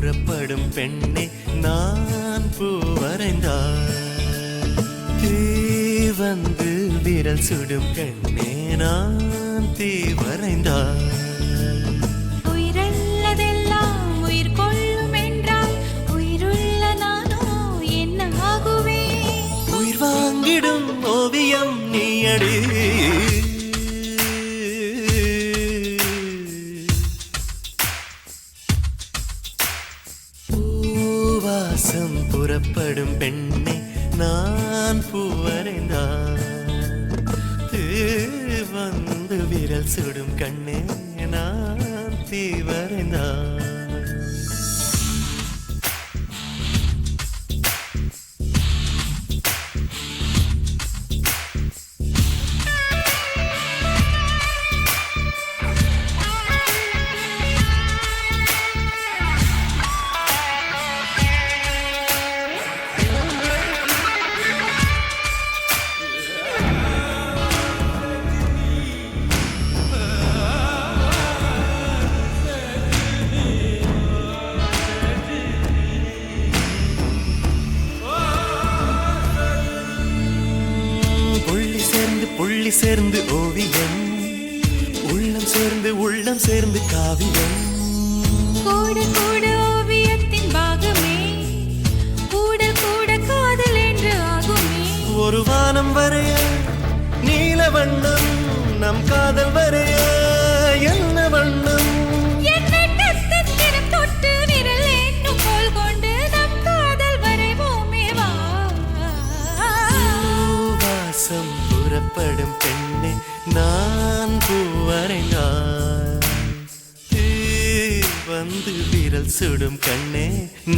புறப்படும் பெண்ணே நான் பூ வரைந்தார் தீ வந்து விரல் சுடும் கண்ணே நான் தீ வரைந்தார் உயிரல்லதெல்லாம் உயிர் கொள்ளும் என்றால் உயிருள்ள நானோ என்ன ஆகுவேன் உயிர் வாங்கிடும் ஓவியம் நீயடி பூவாசம் புறப்படும் பெண்ணே நான் பூ வரைந்தார் வந்து விரல் சுடும் கண்ணே நான் தீ வரைந்தார் புள்ளி சேர்ந்து ஓவியம் உள்ளம் சேர்ந்து காவியம் கூட கூட ஓவியத்தின் பாகமே கூட கூட காதல் என்று ஆகுமே ஒரு வானம் வரைய நீல வண்ணம் நம் காதல் வரைய என்ன வண்ணம் தொட்டு விரல் என்னும் போல் கொண்டு நம் காதல் வரைவோமே வா வாசம் புறப்படும் பெண்ணே நான் பூ வரைந்தார் வந்து விரல் சுடும் கண்ணே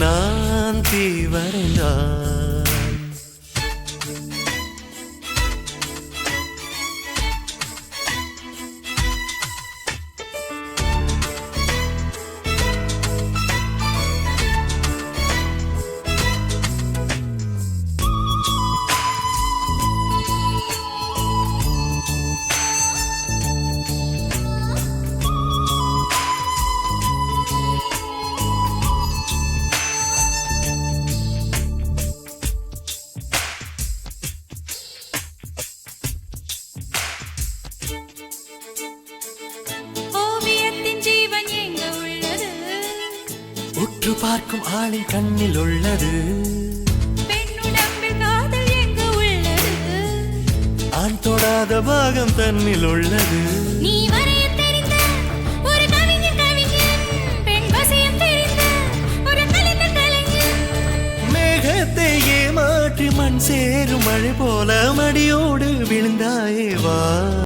நான் தீ வரைந்தார் உற்று பார்க்கும் ஆளின் கண்ணில் உள்ளது பெண்ணுடம்பில் காதல் எங்கு உள்ளது ஆண் தொடாத பாகம் தன்னில் உள்ளது நீ வரைய தெரிந்த ஒரு கவிஞன் பெண் வசியம் தெரிந்த ஒரு கலைஞன் மேகத்தை ஏமாற்றி மண் சேரும் மழை போல மடியோ